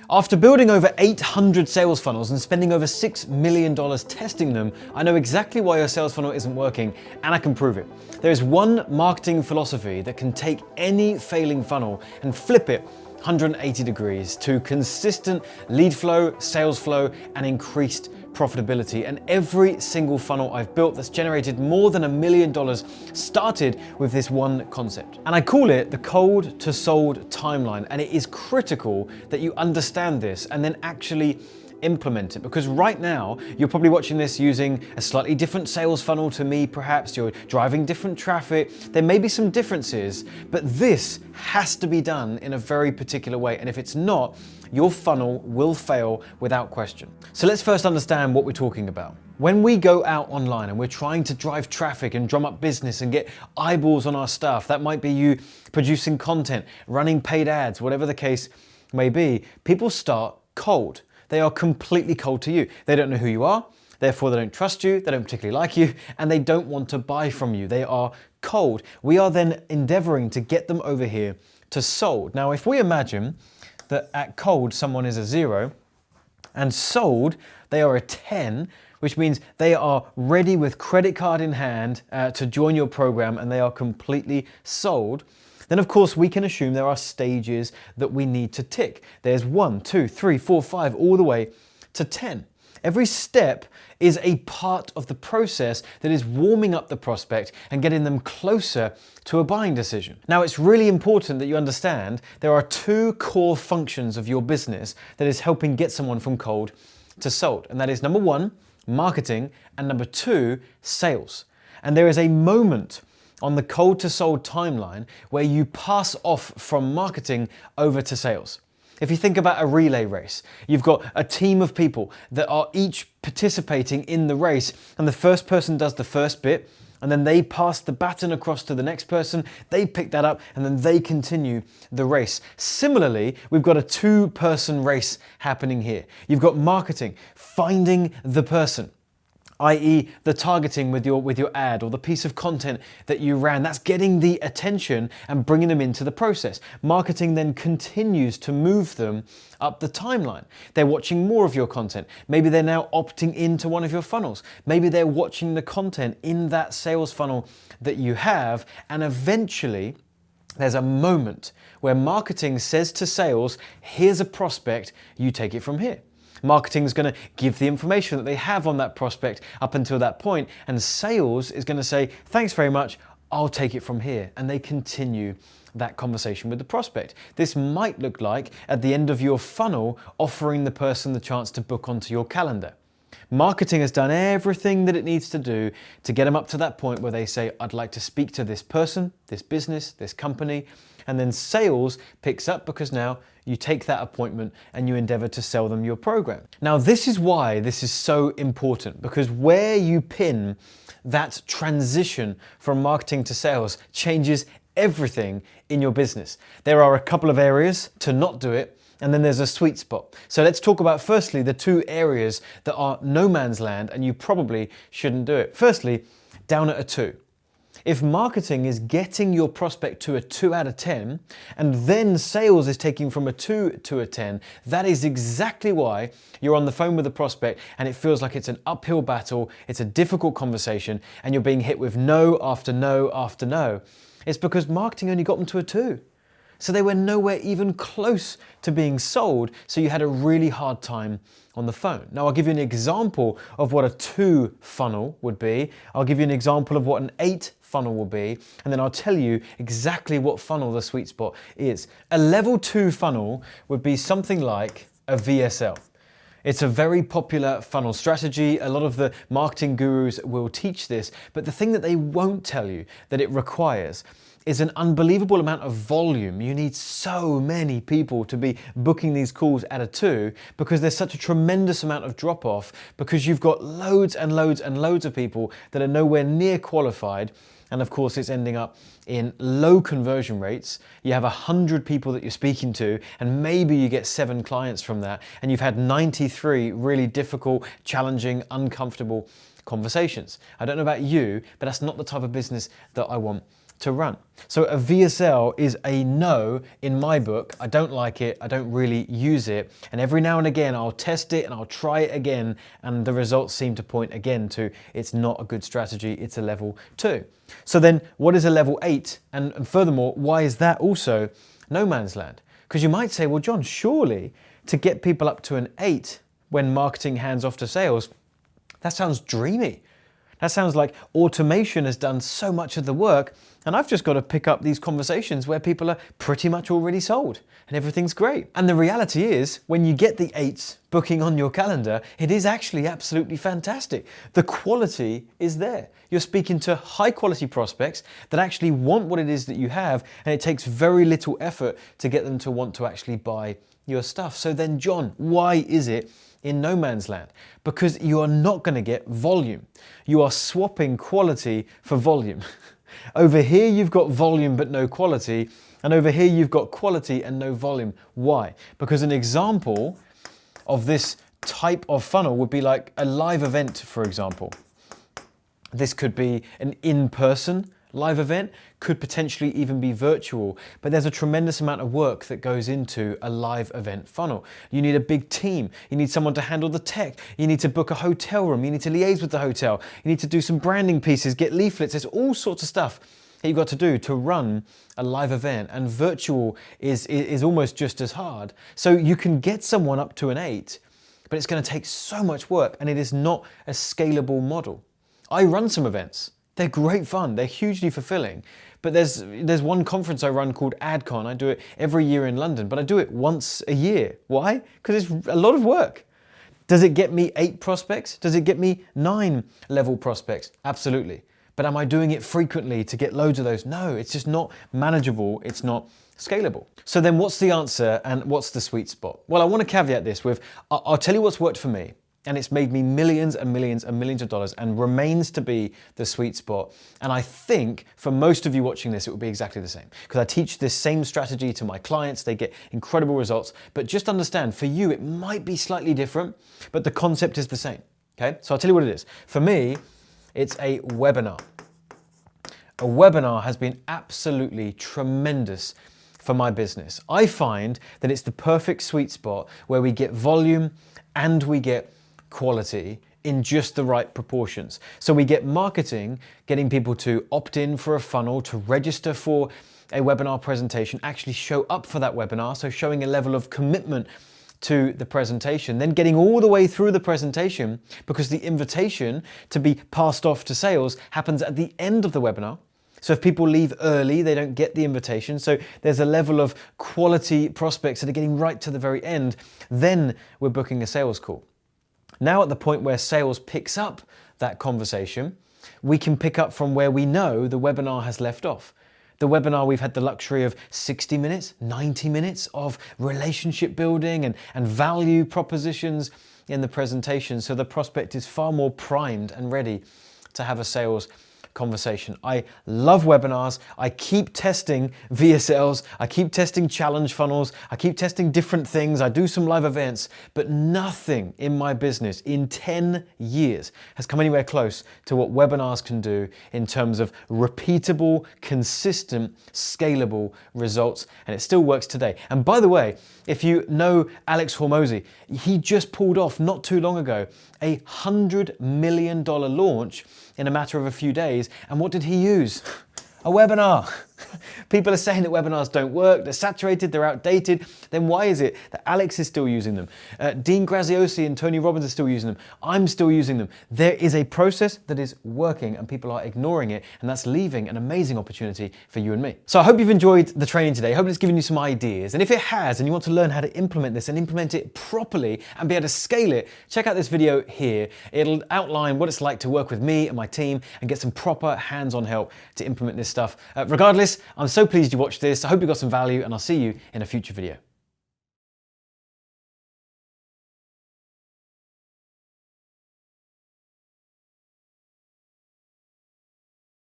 After building over 800 sales funnels and spending over $6 million testing them, I know exactly why your sales funnel isn't working, and I can prove it. There is one marketing philosophy that can take any failing funnel and flip it 180 degrees to consistent lead flow, sales flow, and increased profitability. And every single funnel I've built that's generated more than $1 million started with this one concept. And I call it the cold to sold timeline. And it is critical that you understand this and then actually implement it, because right now you're probably watching this using a slightly different sales funnel to me. Perhaps you're driving different traffic. There may be some differences, but this has to be done in a very particular way. And if it's not, your funnel will fail without question. So let's first understand what we're talking about. When we go out online and we're trying to drive traffic and drum up business and get eyeballs on our stuff, that might be you producing content, running paid ads, whatever the case may be, people start cold. They are completely cold to you. They don't know who you are, therefore they don't trust you, they don't particularly like you, and they don't want to buy from you. They are cold. We are then endeavoring to get them over here to sold. Now, if we imagine that at cold someone is a 0 and sold they are a 10, which means they are ready with credit card in hand to join your program and they are completely sold, then of course we can assume there are stages that we need to tick. There's 1, 2, 3, 4, 5, all the way to 10. Every step is a part of the process that is warming up the prospect and getting them closer to a buying decision. Now, it's really important that you understand there are 2 core functions of your business that is helping get someone from cold to sold. And that is number 1, marketing, and number 2, sales. And there is a moment on the cold to sold timeline where you pass off from marketing over to sales. If you think about a relay race, you've got a team of people that are each participating in the race, and the first person does the first bit, and then they pass the baton across to the next person, they pick that up, and then they continue the race. Similarly, we've got a 2-person race happening here. You've got marketing, finding the person, i.e. the targeting with your ad or the piece of content that you ran. That's getting the attention and bringing them into the process. Marketing then continues to move them up the timeline. They're watching more of your content. Maybe they're now opting into one of your funnels. Maybe they're watching the content in that sales funnel that you have, and eventually there's a moment where marketing says to sales, here's a prospect, you take it from here. Marketing is going to give the information that they have on that prospect up until that point, and sales is going to say, thanks very much, I'll take it from here. And they continue that conversation with the prospect. This might look like at the end of your funnel, offering the person the chance to book onto your calendar. Marketing has done everything that it needs to do to get them up to that point where they say, I'd like to speak to this person, this business, this company. And then sales picks up because now you take that appointment and you endeavor to sell them your program. Now, this is why this is so important, because where you pin that transition from marketing to sales changes everything in your business. There are a couple of areas to not do it, and then there's a sweet spot. So let's talk about firstly the 2 areas that are no man's land and you probably shouldn't do it. Firstly, down at a 2. If marketing is getting your prospect to a 2 out of 10, and then sales is taking from a 2 to a 10, that is exactly why you're on the phone with a prospect and it feels like it's an uphill battle, it's a difficult conversation, and you're being hit with no after no after no. It's because marketing only got them to a 2. So they were nowhere even close to being sold, so you had a really hard time on the phone. Now, I'll give you an example of what a 2 funnel would be. I'll give you an example of what an 8 funnel will be, and then I'll tell you exactly what funnel the sweet spot is. A level 2 funnel would be something like a VSL. It's a very popular funnel strategy. A lot of the marketing gurus will teach this, but the thing that they won't tell you that it requires is an unbelievable amount of volume. You need so many people to be booking these calls at a 2 because there's such a tremendous amount of drop off, because you've got loads and loads and loads of people that are nowhere near qualified. And of course, it's ending up in low conversion rates. You have 100 people that you're speaking to, and maybe you get 7 clients from that. And you've had 93 really difficult, challenging, uncomfortable conversations. I don't know about you, but that's not the type of business that I want to run. So a VSL is a no in my book. I don't like it, I don't really use it, and every now and again I'll test it and I'll try it again, and the results seem to point again to it's not a good strategy, it's a level 2. So then what is a level 8? And furthermore, why is that also no man's land? Because you might say, well John, surely to get people up to an 8 when marketing hands off to sales, that sounds dreamy. That sounds like automation has done so much of the work, and I've just got to pick up these conversations where people are pretty much already sold and everything's great. And the reality is, when you get the 8s booking on your calendar, it is actually absolutely fantastic. The quality is there. You're speaking to high quality prospects that actually want what it is that you have, and it takes very little effort to get them to want to actually buy your stuff. So then, John, why is it in no man's land? Because you are not going to get volume. You are swapping quality for volume. Over here you've got volume but no quality, and over here you've got quality and no volume. Why? Because an example of this type of funnel would be like a live event, for example. This could be an in-person live event, could potentially even be virtual, but there's a tremendous amount of work that goes into a live event funnel. You need a big team, you need someone to handle the tech, you need to book a hotel room, you need to liaise with the hotel, you need to do some branding pieces, get leaflets, there's all sorts of stuff that you've got to do to run a live event, and virtual is almost just as hard. So you can get someone up to an 8, but it's going to take so much work, and it is not a scalable model. I run some events. They're great fun, they're hugely fulfilling, but there's one conference I run called AdCon. I do it every year in London, but I do it once a year. Why? Because it's a lot of work. Does it get me 8 prospects? Does it get me 9 level prospects? Absolutely. But am I doing it frequently to get loads of those? No, it's just not manageable, it's not scalable. So then what's the answer and what's the sweet spot? Well, I want to caveat this with, I'll tell you what's worked for me. And it's made me millions and millions and millions of dollars, and remains to be the sweet spot. And I think for most of you watching this, it will be exactly the same. Because I teach this same strategy to my clients, they get incredible results. But just understand, for you, it might be slightly different, but the concept is the same. Okay, so I'll tell you what it is. For me, it's a webinar. A webinar has been absolutely tremendous for my business. I find that it's the perfect sweet spot where we get volume and we get quality in just the right proportions. So we get marketing, getting people to opt in for a funnel, to register for a webinar presentation, actually show up for that webinar, so showing a level of commitment to the presentation, then getting all the way through the presentation, because the invitation to be passed off to sales happens at the end of the webinar. So if people leave early, they don't get the invitation. So there's a level of quality prospects that are getting right to the very end. Then we're booking a sales call. Now at the point where sales picks up that conversation, we can pick up from where we know the webinar has left off. The webinar, we've had the luxury of 60 minutes, 90 minutes of relationship building and value propositions in the presentation. So the prospect is far more primed and ready to have a sales conversation. I love webinars. I keep testing VSLs. I keep testing challenge funnels. I keep testing different things. I do some live events, but nothing in my business in 10 years has come anywhere close to what webinars can do in terms of repeatable, consistent, scalable results. And it still works today. And by the way, if you know Alex Hormozi, he just pulled off not too long ago a $100 million launch in a matter of a few days. And what did he use? A webinar. People are saying that webinars don't work, they're saturated, they're outdated. Then why is it that Alex is still using them? Dean Graziosi and Tony Robbins are still using them. I'm still using them. There is a process that is working and people are ignoring it, and that's leaving an amazing opportunity for you and me. So I hope you've enjoyed the training today. I hope it's given you some ideas. And if it has, and you want to learn how to implement this and implement it properly and be able to scale it, check out this video here. It'll outline what it's like to work with me and my team and get some proper hands-on help to implement this stuff. Regardless, I'm so pleased you watched this. I hope you got some value, and I'll see you in a future video.